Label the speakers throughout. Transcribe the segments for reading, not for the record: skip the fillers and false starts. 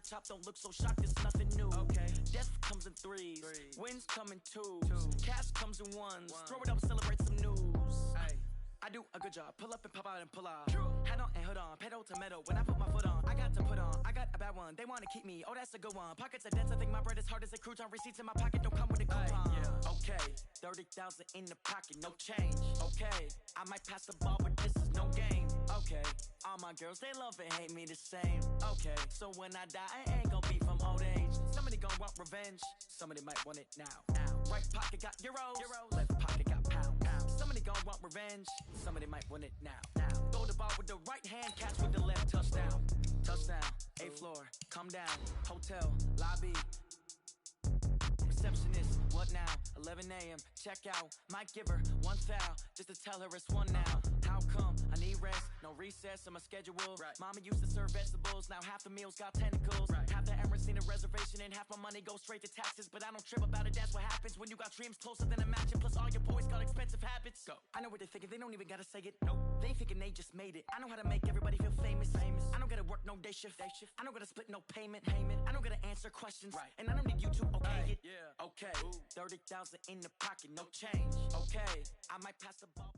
Speaker 1: top, don't look so shocked, it's nothing new. Okay. Death comes in threes, wins come in twos, cash comes in ones. Throw it up, celebrate some news. Ay. I do a good job, pull up and pop out and pull out. Head on and hood on, pedal to metal. When I put my foot on, I got to put on. I got a bad one, they want to keep me. Oh, that's a good one. Pockets are dense, I think my bread is hard as a crouton. Receipts in my pocket don't come with a coupon. Yeah. Okay, 30,000 in the pocket, no change. Okay, I might pass the ball, but this is no game. Okay, all my girls, they love and hate me the same. Okay, so when I die, I ain't gonna be from old age. Somebody gonna want revenge, somebody might want it now. Right pocket got euros, left pocket got pounds. Somebody gonna want revenge, somebody might want it now. Throw the ball with the right hand, catch with the left, touchdown. Touchdown, 8th floor, come down, hotel, lobby. Receptionist, what now? 11 a.m., check out. Might give her one foul, just to tell her it's one now. How come? I need rest, no recess on my schedule. Right. Mama used to serve vegetables, now half the meals got tentacles. Right. Half the Emirates need a reservation and half my money goes straight to taxes. But I don't trip about it, that's what happens when you got dreams closer than a match. Plus all your boys got expensive habits. Go. I know what they're thinking, they don't even gotta say it. Nope. They thinking they just made it. I know how to make everybody feel famous. I don't gotta work no day shift. I don't gotta split no payment. I don't gotta answer questions. Right. And I don't need you to okay it. Yeah. Okay. 30,000 in the pocket, no change. Okay. I might pass the ball.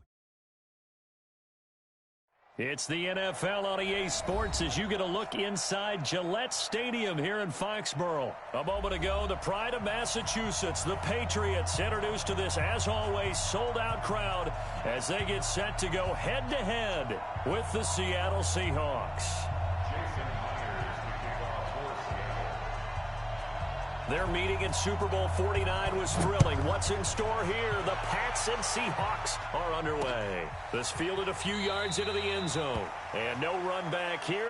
Speaker 2: It's the NFL on EA Sports as you get a look inside Gillette Stadium here in Foxborough. A moment ago, the pride of Massachusetts, the Patriots, introduced to this, as always, sold-out crowd as they get set to go head-to-head with the Seattle Seahawks. Their meeting in Super Bowl 49 was thrilling. What's in store here? The Pats and Seahawks are underway. This fielded a few yards into the end zone. And no run back here.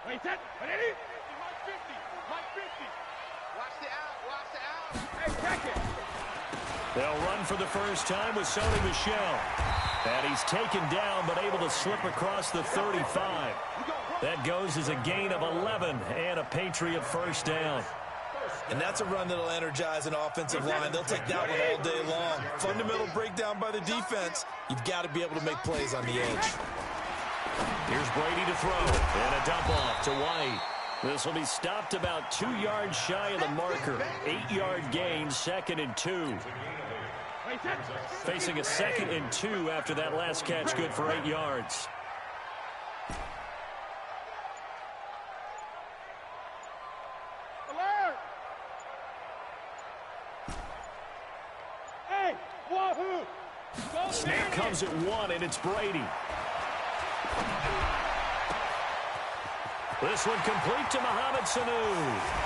Speaker 3: Wait, set. Ready? Mike 50. Mike 50. Watch the out. Watch the out. Hey, check it.
Speaker 2: They'll run for the first time with Sony Michel. And he's taken down but able to slip across the 35. That goes as a gain of 11 and a Patriot first down.
Speaker 4: And that's a run that'll energize an offensive line. They'll take that one all day long. Fundamental breakdown by the defense. You've got to be able to make plays on the edge.
Speaker 2: Here's Brady to throw. And a dump off to White. This will be stopped about 2 yards shy of the marker. 8-yard gain, 2nd and 2. Facing a 2nd and 2 after that last catch, good for 8 yards.
Speaker 3: Alert! Hey, wahoo!
Speaker 2: Snap comes at 1, and it's Brady. This one complete to Mohamed Sanu.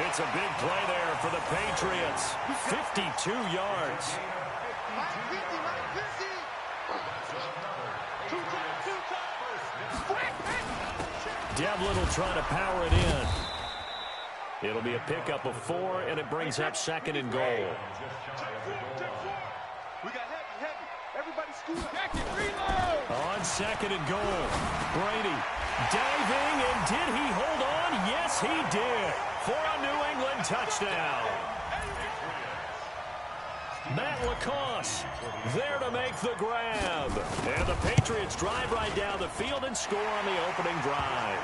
Speaker 2: It's a big play there for the Patriots. 52 yards. Devlin will try to power it in. It'll be a pickup of 4, and it brings up 2nd and goal.
Speaker 3: We got heavy. Everybody scoot up. Reload.
Speaker 2: On 2nd and goal. Brady diving, and did he hold on? Yes, he did. For a New England touchdown. Matt LaCosse there to make the grab. And the Patriots drive right down the field and score on the opening drive.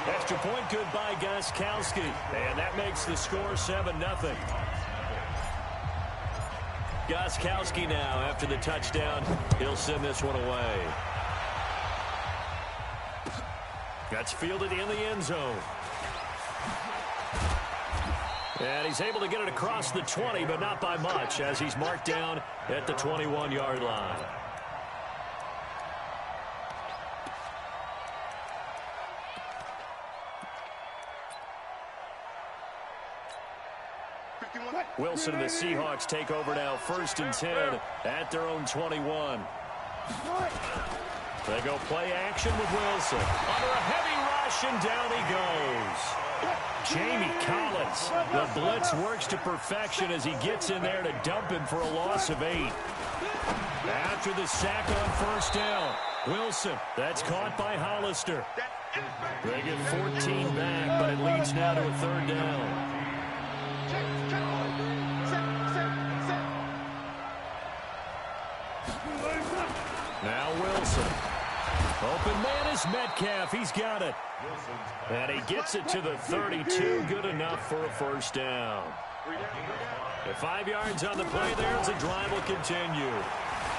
Speaker 2: Extra point good by Gostkowski. And that makes the score 7-0. Gostkowski now, after the touchdown, he'll send this one away. That's fielded in the end zone. And he's able to get it across the 20, but not by much, as he's marked down at the 21-yard line. Wilson and the Seahawks take over now, 1st and 10 at their own 21. They go play action with Wilson. Under a heavy rush, and down he goes. Jamie Collins. The blitz works to perfection as he gets in there to dump him for a loss of 8. After the sack on 1st down, Wilson, that's caught by Hollister. They get 14 back, now to a third down. Now Wilson. Open man is Metcalf. He's got it. And he gets it to the 32. Good enough for a first down. The 5 yards on the play there as the drive will continue.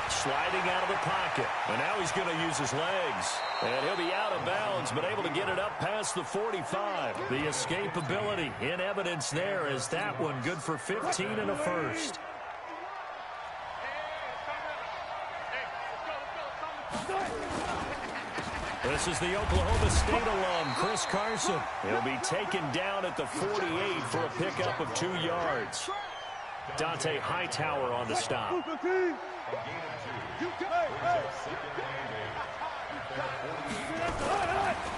Speaker 2: Sliding out of the pocket. And now he's going to use his legs. And he'll be out of bounds, but able to get it up past the 45. The escapability in evidence there as that one good for 15 and a first. This is the Oklahoma State alum, Chris Carson. He'll be taken down at the 48 for a pickup of 2 yards. Dante Hightower on the stop.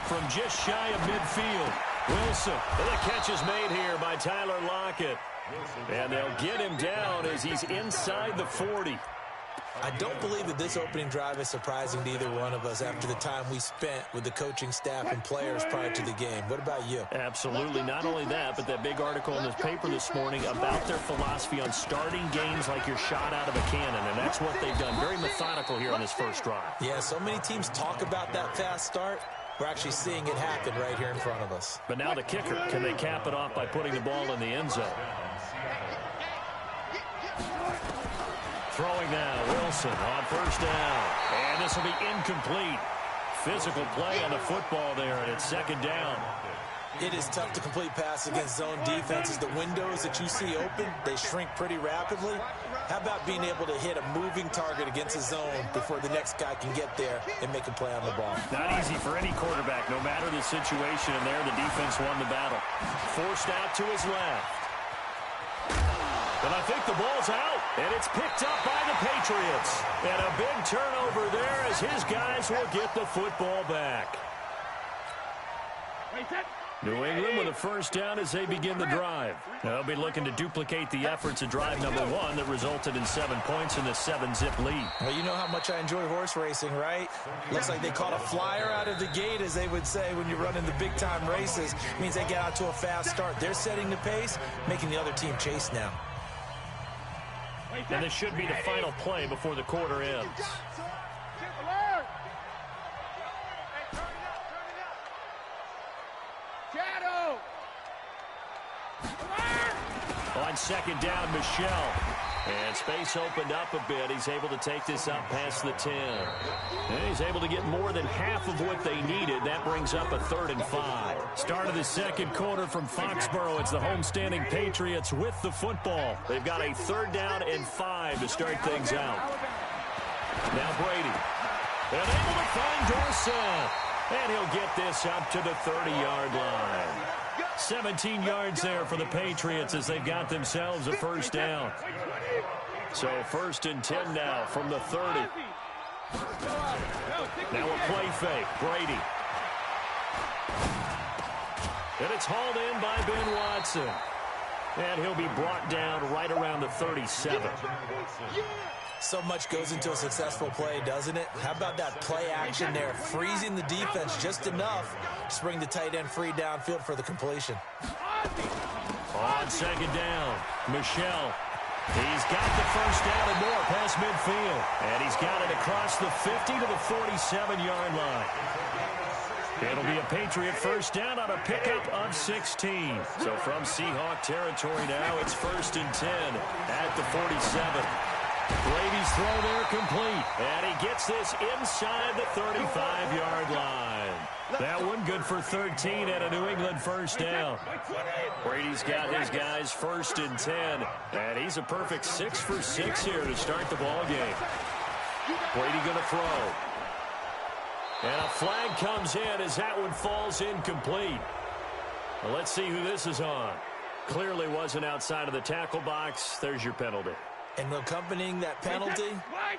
Speaker 2: From just shy of midfield, Wilson. The catch is made here by Tyler Lockett. And they'll get him down as he's inside the 40.
Speaker 4: I don't believe that this opening drive is surprising to either one of us after the time we spent with the coaching staff and players prior to the game. What about you?
Speaker 2: Absolutely. Not only that, but that big article in the paper this morning about their philosophy on starting games like you're shot out of a cannon, and that's what they've done. Very methodical here on this first drive.
Speaker 4: Yeah, so many teams talk about that fast start. We're actually seeing it happen right here in front of us.
Speaker 2: But now the kicker. Can they cap it off by putting the ball in the end zone? Throwing now, Wilson on first down. And this will be incomplete. Physical play on the football there, and it's second down.
Speaker 4: It is tough to complete pass against zone defenses. The windows that you see open, they shrink pretty rapidly. How about being able to hit a moving target against a zone before the next guy can get there and make a play on the ball?
Speaker 2: Not easy for any quarterback, no matter the situation. And there, the defense won the battle. Forced out to his left. And I think the ball's out, and it's picked up by the Patriots. And a big turnover there as his guys will get the football back. New England with a first down as they begin the drive. They'll be looking to duplicate the efforts of drive number 1 that resulted in 7 points in the 7-zip lead.
Speaker 4: Well, you know how much I enjoy horse racing, right? Looks like they caught a flyer out of the gate, as they would say when you're running the big-time races. It means they get out to a fast start. They're setting the pace, making the other team chase now.
Speaker 2: And this should be the final play before the quarter ends. On second down, Michelle. And space opened up a bit. He's able to take this up past the 10. And he's able to get more than half of what they needed. That brings up a 3rd and 5. Start of the second quarter from Foxborough. It's the homestanding Patriots with the football. They've got a 3rd down and 5 to start things out. Now Brady. And able to find Dorsett. And he'll get this up to the 30-yard line. 17 yards there for the Patriots as they've got themselves a first down. So 1st and 10 now from the 30. Now a play fake. Brady. And it's hauled in by Ben Watson. And he'll be brought down right around the 37.
Speaker 4: So much goes into a successful play, doesn't it? How about that play action there? Freezing the defense just enough to bring the tight end free downfield for the completion.
Speaker 2: On second down, Michelle. He's got the first down and more past midfield. And he's got it across the 50 to the 47-yard line. It'll be a Patriot first down on a pickup of 16. So from Seahawk territory now, it's 1st and 10 at the 47. Brady's throw there complete. And he gets this inside the 35-yard line. That one good for 13 at a New England first down. Brady's got his guys 1st and 10. And he's a perfect 6 for 6 here to start the ball game. Brady going to throw. And a flag comes in as that one falls incomplete. Well, let's see who this is on. Clearly wasn't outside of the tackle box. There's your penalty.
Speaker 4: And accompanying that penalty,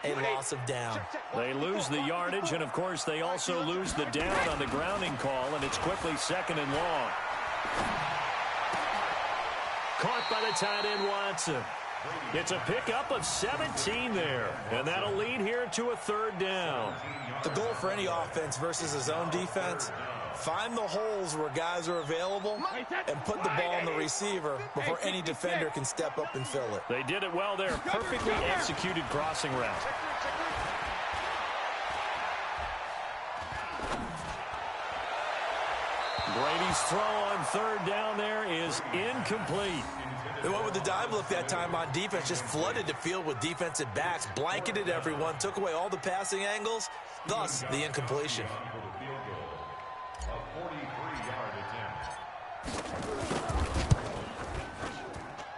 Speaker 4: a loss of down.
Speaker 2: They lose the yardage, and, of course, they also lose the down on the grounding call, and it's quickly 2nd and long. Caught by the tight end, Watson. It's a pickup of 17 there, and that'll lead here to a 3rd down.
Speaker 4: The goal for any offense versus a zone defense, Find the holes where guys are available and put the ball on the receiver before any defender can step up and fill it.
Speaker 2: They did it well there. Perfectly executed crossing route. Brady's throw on third down there is incomplete.
Speaker 4: They went with the dime look that time on defense, just flooded the field with defensive backs, blanketed everyone, took away all the passing angles, thus the incompletion.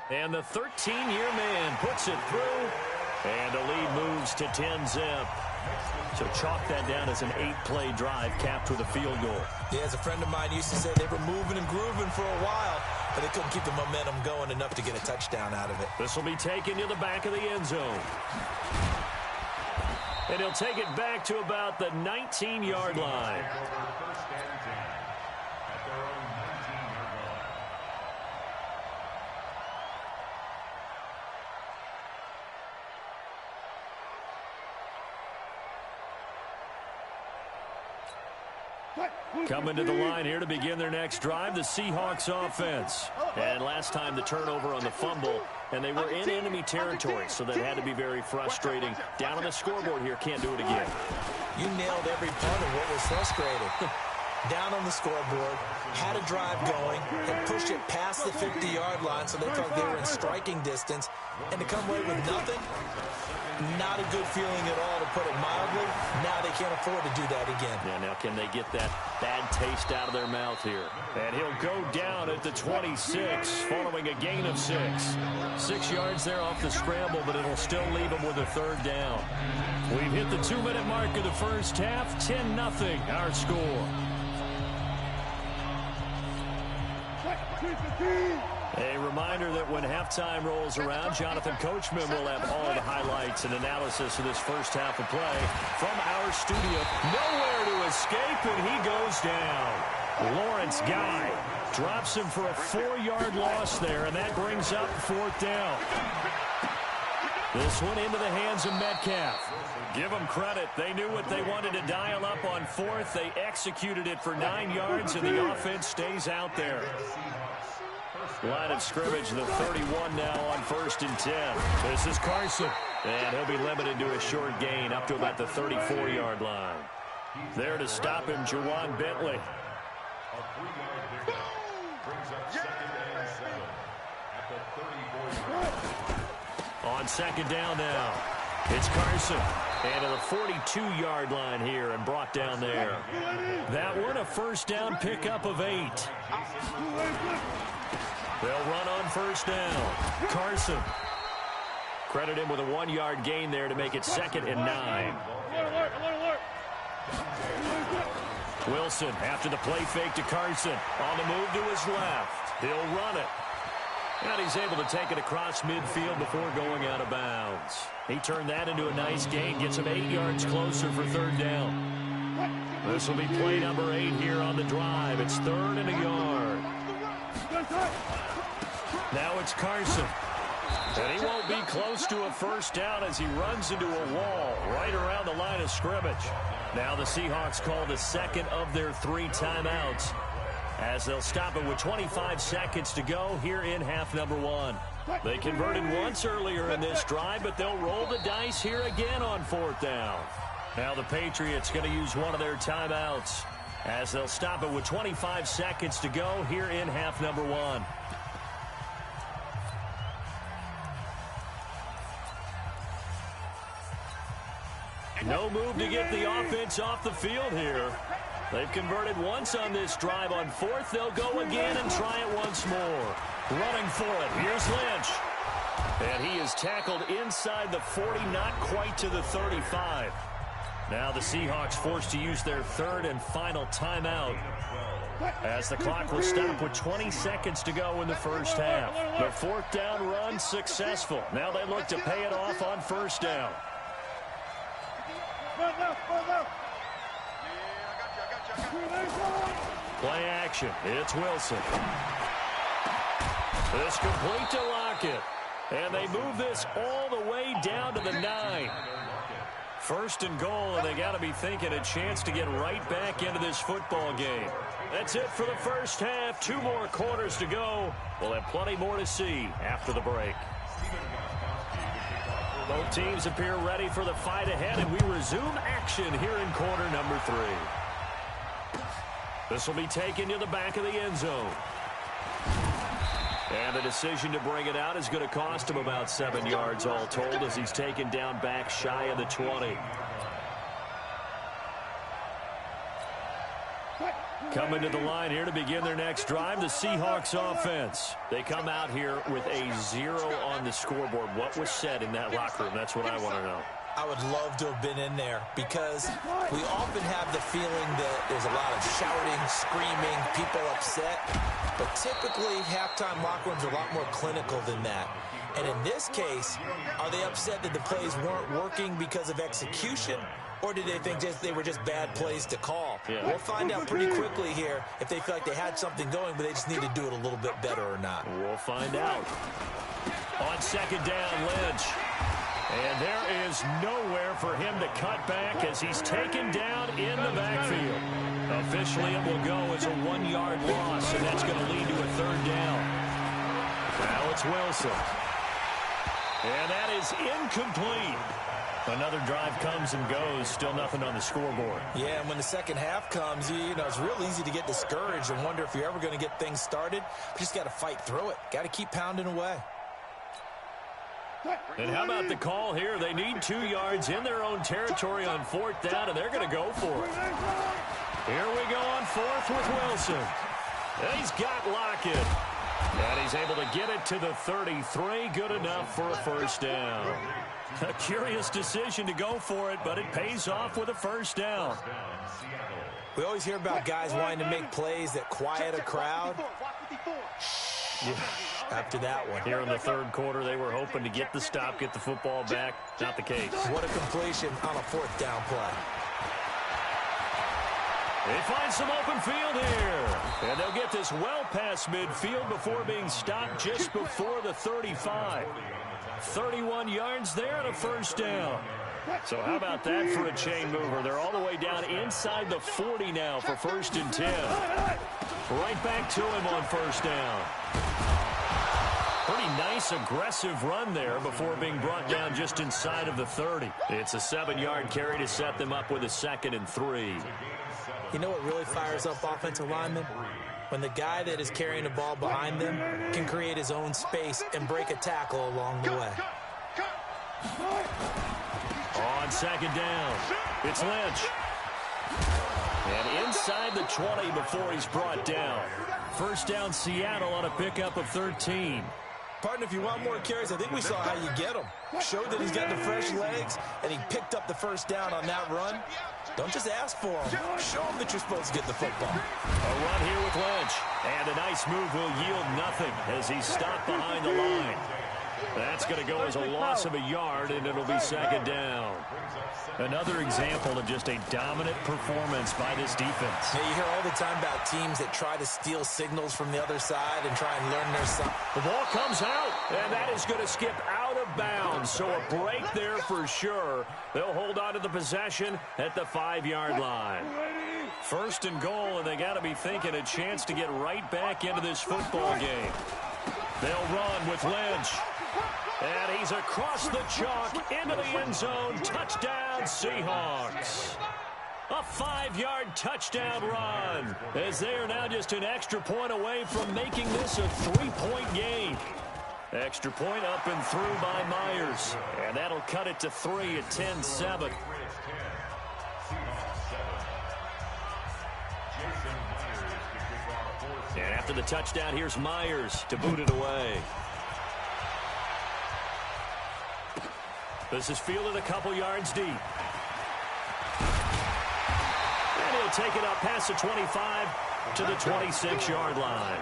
Speaker 2: And the 13-year man puts it through, and the lead moves to 10-zip. So chalk that down as an 8-play drive capped with a field goal.
Speaker 4: Yeah, as a friend of mine used to say, they were moving and grooving for a while, but they couldn't keep the momentum going enough to get a touchdown out of it.
Speaker 2: This will be taken to the back of the end zone. And he'll take it back to about the 19-yard line. Coming to the line here to begin their next drive, the Seahawks offense. And last time the turnover on the fumble, and they were in enemy territory, so that had to be very frustrating. Down on the scoreboard here, can't do it again.
Speaker 4: You nailed every part of what was frustrating. Down on the scoreboard, had a drive going, had pushed it past the 50-yard line so they felt they were in striking distance, and to come away with nothing, not a good feeling at all, to put it mildly. Now they can't afford to do that again.
Speaker 2: Yeah, now can they get that bad taste out of their mouth here? And he'll go down at the 26 following a gain of 6. 6 yards there off the scramble, but it'll still leave him with a third down. We've hit the 2-minute mark of the first half. 10-0 our score. A reminder that when halftime rolls around, Jonathan Coachman will have all the highlights and analysis of this first half of play from our studio. Nowhere to escape, and he goes down. Lawrence Guy drops him for a 4-yard loss there, and that brings up 4th down. This one into the hands of Metcalf. Give them credit. They knew what they wanted to dial up on 4th. They executed it for 9 yards, and the offense stays out there. Line of scrimmage, the 31 now on 1st and 10. This is Carson. And he'll be limited to a short gain up to about the 34-yard line. There to stop him, Juwan Bentley. On 2nd down now, it's Carson. And to the 42-yard line here and brought down there. That one a 1st down pickup of 8. They'll run on 1st down. Carson. Credit him with a 1-yard gain there to make it 2nd and 9. Wilson after the play fake to Carson. On the move to his left. He'll run it. And he's able to take it across midfield before going out of bounds. He turned that into a nice gain. Gets him 8 yards closer for 3rd down. This will be play number 8 here on the drive. It's 3rd and a yard. Now it's Carson. And he won't be close to a 1st down as he runs into a wall right around the line of scrimmage. Now the Seahawks call the 2nd of their 3 timeouts, as they'll stop it with 25 seconds to go here in half number 1. They converted once earlier in this drive, but they'll roll the dice here again on 4th down. Now the Patriots going to use one of their timeouts, as they'll stop it with 25 seconds to go here in half number 1. No move to get the offense off the field here. They've converted once on this drive. On 4th, they'll go again and try it once more. Running for it. Here's Lynch. And he is tackled inside the 40, not quite to the 35. Now the Seahawks forced to use their 3rd and final timeout, as the clock will stop with 20 seconds to go in the first half. The 4th down run successful. Now they look to pay it off on 1st down. Play action. It's Wilson. It's complete to Lockett. And they move this all the way down to the 9. First and goal, and they got to be thinking a chance to get right back into this football game. That's it for the first half. 2 more quarters to go. We'll have plenty more to see after the break. Both teams appear ready for the fight ahead, and we resume action here in quarter number 3. This will be taken to the back of the end zone. And the decision to bring it out is going to cost him about 7 yards all told as he's taken down back shy of the 20. Coming to the line here to begin their next drive, the Seahawks offense. They come out here with a 0 on the scoreboard. What was said in that locker room? That's what I want to know.
Speaker 4: I would love to have been in there because we often have the feeling that there's a lot of shouting, screaming, people upset. But typically, halftime locker rooms are a lot more clinical than that. And in this case, are they upset that the plays weren't working because of execution? Or did they think they were just bad plays to call?
Speaker 2: Yeah.
Speaker 4: We'll find out pretty quickly here if they feel like they had something going, but they just need to do it a little bit better or not.
Speaker 2: We'll find out. On second down, Lynch. And there is nowhere for him to cut back as he's taken down in the backfield. Officially, it will go as a 1-yard loss, and that's going to lead to a 3rd down. Now it's Wilson. And that is incomplete. Another drive comes and goes, still nothing on the scoreboard.
Speaker 4: Yeah, and when the second half comes, you know, it's real easy to get discouraged and wonder if you're ever going to get things started. You just got to fight through it. Got to keep pounding away.
Speaker 2: And how about the call here? They need 2 yards in their own territory on 4th down, and they're going to go for it. Here we go on 4th with Wilson. And he's got Lockett. And he's able to get it to the 33. Good enough for a 1st down. A curious decision to go for it, but it pays off with a 1st down.
Speaker 4: We always hear about guys wanting to make plays that quiet a crowd. Yeah, after that one.
Speaker 2: Here in the 3rd quarter, they were hoping to get the stop, get the football back. Not the case.
Speaker 4: What a completion on a 4th down play.
Speaker 2: They find some open field here. And they'll get this well past midfield before being stopped just before the 35. 31 yards there and a 1st down. So how about that for a chain mover? They're all the way down inside the 40 now for 1st and 10. Right back to him on 1st down. Pretty nice, aggressive run there before being brought down just inside of the 30. It's a 7-yard carry to set them up with a 2nd and 3.
Speaker 4: You know what really fires up offensive linemen? When the guy that is carrying the ball behind them can create his own space and break a tackle along the way.
Speaker 2: On 2nd down, it's Lynch. And inside the 20 before he's brought down. 1st down, Seattle on a pickup of 13.
Speaker 4: Partner, if you want more carries, I think we saw how you get him. Showed that he's got the fresh legs, and he picked up the 1st down on that run. Don't just ask for him. Show him that you're supposed to get the football.
Speaker 2: A run here with Lynch. And a nice move will yield nothing as he's stopped behind the line. That's going to go as a loss of a yard, and it'll be 2nd down. Another example of just a dominant performance by this defense.
Speaker 4: Yeah, you hear all the time about teams that try to steal signals from the other side and try and learn their side.
Speaker 2: The ball comes out, and that is going to skip out of bounds. So a break there for sure. They'll hold on to the possession at the 5-yard line. 1st and goal, and they got to be thinking a chance to get right back into this football game. They'll run with Lynch. And he's across the chalk into the end zone. Touchdown, Seahawks. A 5-yard touchdown run as they are now just an extra point away from making this a 3-point game. Extra point up and through by Myers. And that'll cut it to 3 at 10-7. And after the touchdown, here's Myers to boot it away. This is fielded a couple yards deep. And he'll take it up past the 25 to the 26-yard line.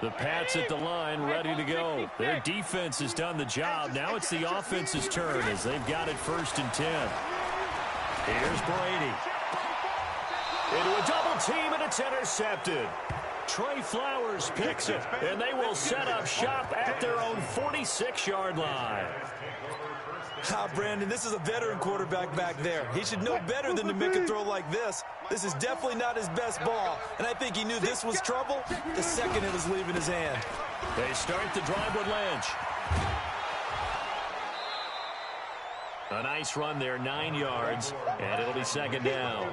Speaker 2: The Pats at the line, ready to go. Their defense has done the job. Now it's the offense's turn as they've got it 1st and 10. Here's Brady. into a double team, and it's intercepted. Trey Flowers picks it, and they will set up shop at their own 46-yard line.
Speaker 4: Brandon, this is a veteran quarterback back there. He should know better than to make a throw like this. This is definitely not his best ball, and I think he knew this was trouble the second it was leaving his hand.
Speaker 2: They start the drive with Lynch. A nice run there, 9 yards, and it'll be second down.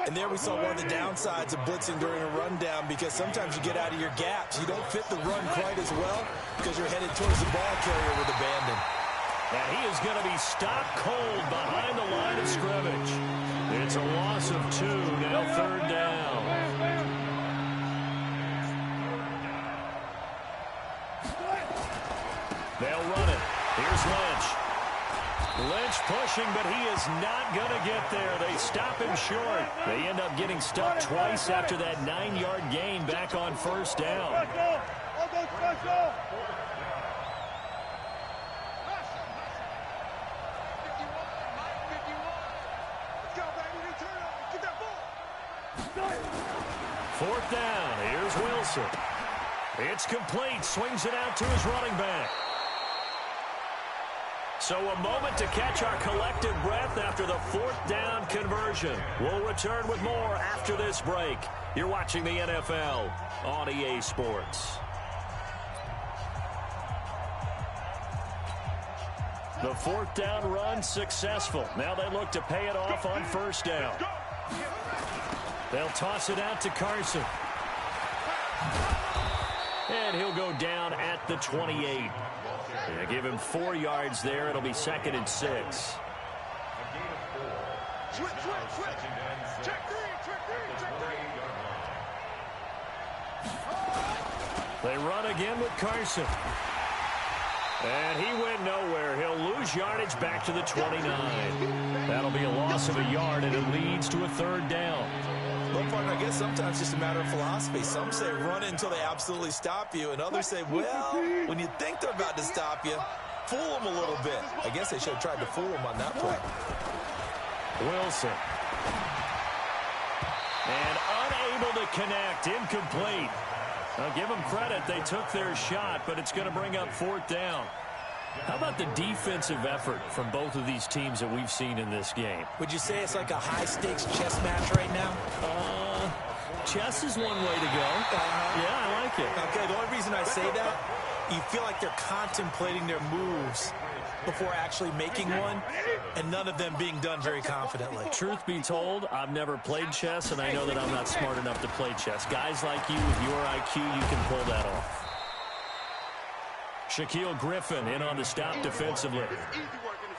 Speaker 4: And there we saw one of the downsides of blitzing during a rundown, because sometimes you get out of your gaps. You don't fit the run quite as well because you're headed towards the ball carrier with abandon.
Speaker 2: And he is going to be stopped cold behind the line of scrimmage. It's a loss of 2, now third down. They'll run it. Here's Lynch. Lynch pushing, but he is not going to get there. They stop him short. They end up getting stuck twice after that 9-yard gain back on first down. Fourth down. Here's Wilson. It's complete. Swings it out to his running back. So a moment to catch our collective breath after the fourth down conversion. We'll return with more after this break. You're watching the NFL on EA Sports. The fourth down run successful. Now they look to pay it off on first down. They'll toss it out to Carson. And he'll go down at the 28. Yeah, give him 4 yards there. It'll be second and 6.
Speaker 3: Switch. Check three.
Speaker 2: They run again with Carson. And he went nowhere. He'll lose yardage back to the 29. That'll be a loss of a yard, and it leads to a third down.
Speaker 4: Well, partner, I guess sometimes it's just a matter of philosophy. Some say run until they absolutely stop you, and others say, well, when you think they're about to stop you, fool them a little bit. I guess they should have tried to fool them on that play.
Speaker 2: Wilson. And unable to connect, incomplete. I'll give them credit. They took their shot, but it's going to bring up fourth down. How about the defensive effort from both of these teams that we've seen in this game?
Speaker 4: Would you say it's like a high-stakes chess match right now?
Speaker 2: Chess is one way to go. Yeah, I like it.
Speaker 4: Okay, the only reason I say that, you feel like they're contemplating their moves before actually making one, and none of them being done very confidently.
Speaker 2: Truth be told, I've never played chess, and I know that I'm not smart enough to play chess. Guys like you with your IQ, you can pull that off. Shaquille Griffin in on the stop defensively.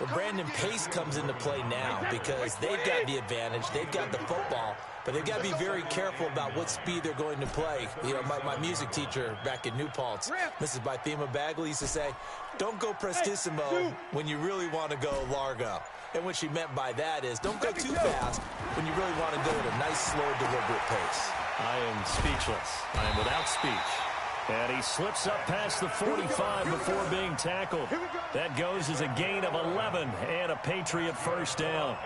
Speaker 4: Well, Brandon, pace comes into play now because they've got the advantage. They've got the football, but they've got to be very careful about what speed they're going to play. You know, my music teacher back in New Paltz, Mrs. Bythema Bagley, used to say, don't go prestissimo when you really want to go largo. And what she meant by that is don't go too fast when you really want to go at a nice, slow, deliberate pace.
Speaker 2: I am speechless. I am without speech. And he slips up past the 45 before being tackled. That goes as a gain of 11 and a Patriot first down.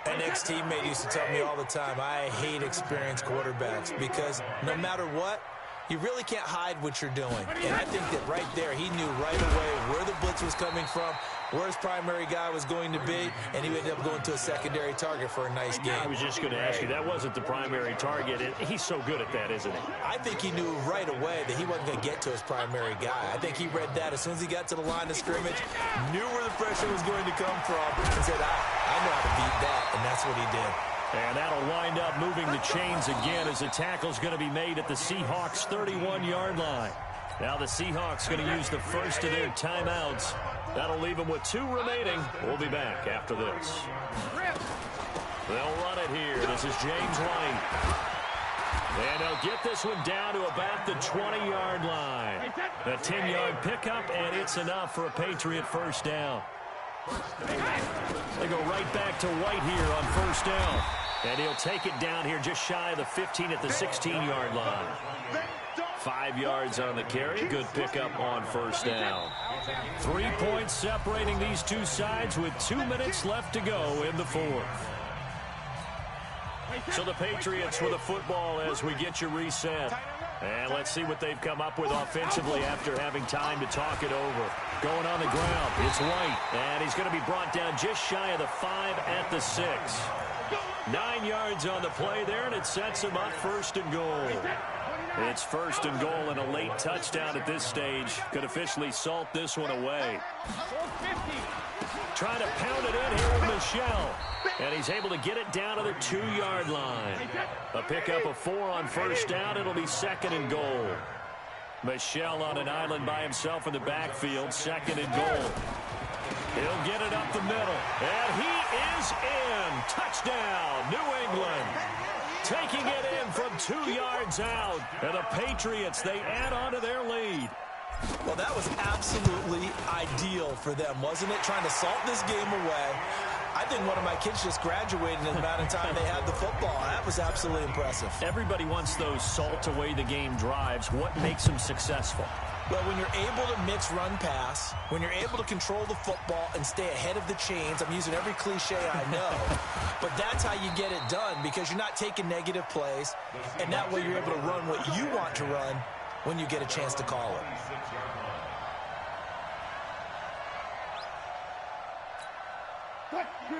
Speaker 4: An ex-teammate used to tell me all the time, I hate experienced quarterbacks because no matter what, you really can't hide what you're doing. And I think that right there, he knew right away where the blitz was coming from, where his primary guy was going to be, and he ended up going to a secondary target for a nice game.
Speaker 2: I was just going to ask you, that wasn't the primary target. He's so good at that, isn't he?
Speaker 4: I think he knew right away that he wasn't going to get to his primary guy. I think he read that as soon as he got to the line of scrimmage, knew where the pressure was going to come from, and said, I know how to beat that, and that's what he did.
Speaker 2: And that'll wind up moving the chains again as the tackle's going to be made at the Seahawks' 31-yard line. Now the Seahawks going to use the first of their timeouts. That'll leave them with 2 remaining. We'll be back after this. They'll run it here. This is James White. And they'll get this one down to about the 20-yard line. A 10-yard pickup, and it's enough for a Patriot first down. They go right back to White here on first down. And he'll take it down here just shy of the 15 at the 16-yard line. 5 yards on the carry. Good pickup on first down. 3 points separating these two sides with 2 minutes left to go in the fourth. So the Patriots with a football as we get you reset. And let's see what they've come up with offensively after having time to talk it over. Going on the ground, it's White. And he's going to be brought down just shy of the 5 at the 6. 9 yards on the play there, and it sets him up 1st and goal. It's 1st and goal and a late touchdown at this stage. Could officially salt this one away. Trying to pound it in here with Michelle. And he's able to get it down to the 2-yard line. A pickup of 4 on 1st down. It'll be 2nd and goal. Michelle on an island by himself in the backfield. 2nd and goal. He'll get it up the middle. And he is in. Touchdown, New England. Taking it in from 2 yards out. And the Patriots, they add on to their lead.
Speaker 4: Well, that was absolutely ideal for them, wasn't it? Trying to salt this game away. I think one of my kids just graduated in the amount of time they had the football. That was absolutely impressive.
Speaker 2: Everybody wants those salt away the game drives. What makes them successful?
Speaker 4: Well, when you're able to mix run-pass, when you're able to control the football and stay ahead of the chains, I'm using every cliche I know, but that's how you get it done because you're not taking negative plays, and that way you're able to run what you want to run when you get a chance to call it.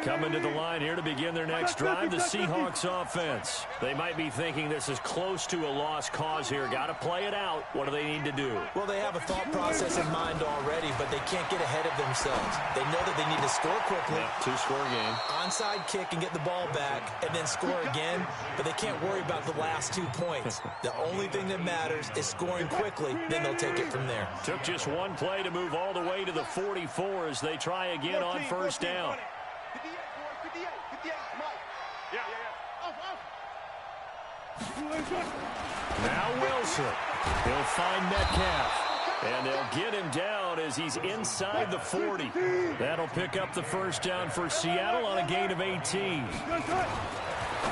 Speaker 2: Coming to the line here to begin their next drive, the Seahawks offense. They might be thinking this is close to a lost cause here. Got to play it out. What do they need to do?
Speaker 4: Well, they have a thought process in mind already, but they can't get ahead of themselves. They know that they need to score quickly.
Speaker 2: Yeah, 2-score game.
Speaker 4: Onside kick and get the ball back and then score again, but they can't worry about the last 2 points. The only thing that matters is scoring quickly, then they'll take it from there.
Speaker 2: Took just one play to move all the way to the 44 as they try again on 1st down. Now Wilson. He'll find Metcalf. And they'll get him down as he's inside the 40. That'll pick up the 1st down for Seattle on a gain of 18.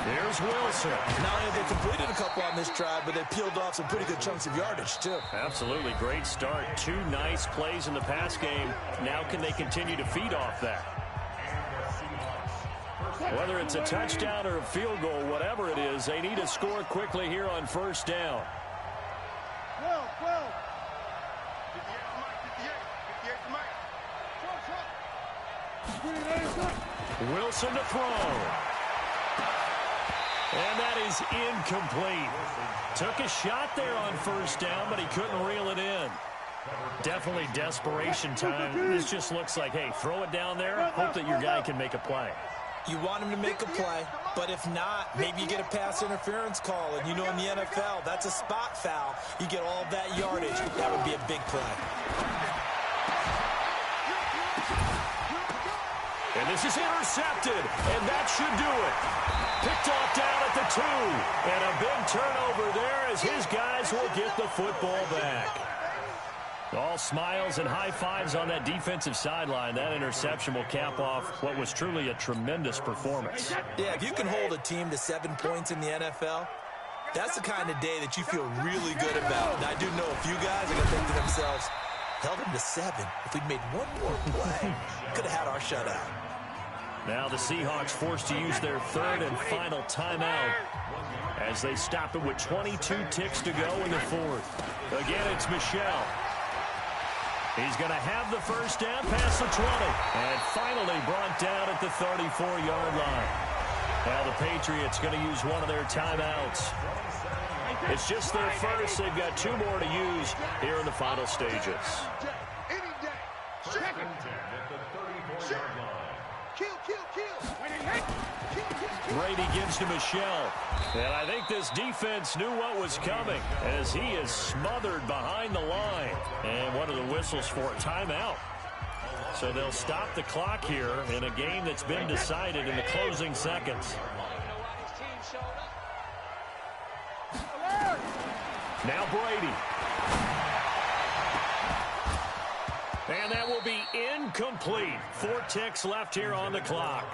Speaker 2: Here's Wilson.
Speaker 4: Not only have they completed a couple on this drive, but they peeled off some pretty good chunks of yardage, too.
Speaker 2: Absolutely. Great start. 2 nice plays in the pass game. Now can they continue to feed off that? Whether it's a touchdown or a field goal, whatever it is, they need to score quickly here on 1st down.
Speaker 3: 12.
Speaker 2: Wilson to throw. And that is incomplete. Took a shot there on 1st down, but he couldn't reel it in. Definitely desperation time. This just looks like, hey, throw it down there, hope that your guy can make a play.
Speaker 4: You want him to make a play, but if not, maybe you get a pass interference call. And you know in the NFL, that's a spot foul. You get all that yardage. That would be a big play.
Speaker 2: And this is intercepted, and that should do it. Picked off down at the 2. And a big turnover there as his guys will get the football back. All smiles and high fives on that defensive sideline. That interception will cap off what was truly a tremendous performance.
Speaker 4: Yeah, if you can hold a team to 7 points in the NFL, that's the kind of day that you feel really good about. And I do know a few guys are going to think to themselves, held them to 7. If we'd made one more play, could have had our shutout.
Speaker 2: Now the Seahawks forced to use their 3rd and final timeout as they stop it with 22 ticks to go in the 4th. Again, it's Michelle. He's going to have the 1st down past the 20. And finally brought down at the 34-yard line. Now the Patriots going to use one of their timeouts. It's just their first. They've got 2 more to use here in the final stages. Brady gives to Michelle. And I think this defense knew what was coming as he is smothered behind the line. And one of the whistles for a timeout. So they'll stop the clock here in a game that's been decided in the closing seconds. Now Brady. And that will be incomplete. 4 ticks left here on the clock.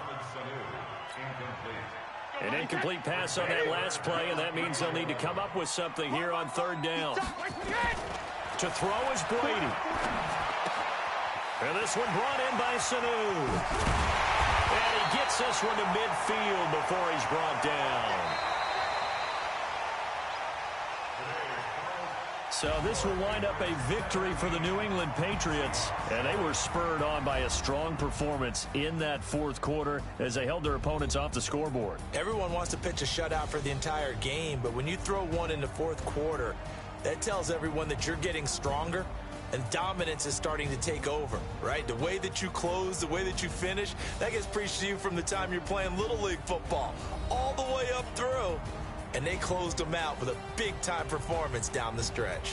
Speaker 2: An incomplete pass on that last play, and that means they'll need to come up with something here on 3rd down. To throw is Brady. And this one brought in by Sanu. And he gets this one to midfield before he's brought down. So this will wind up a victory for the New England Patriots, and they were spurred on by a strong performance in that fourth quarter as they held their opponents off the scoreboard.
Speaker 4: Everyone wants to pitch a shutout for the entire game, but when you throw one in the fourth quarter, that tells everyone that you're getting stronger and dominance is starting to take over, right? The way that you close, the way that you finish, that gets preached to you from the time you're playing Little League football all the way up through. And they closed them out with a big-time performance down the stretch.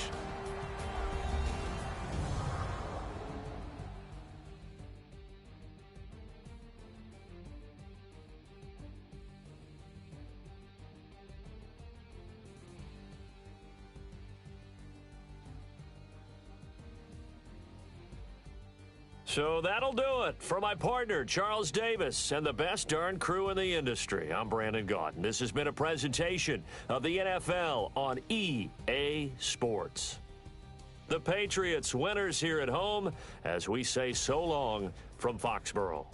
Speaker 2: So that'll do it for my partner, Charles Davis, and the best darn crew in the industry. I'm Brandon Gaudin. This has been a presentation of the NFL on EA Sports. The Patriots winners here at home as we say so long from Foxborough.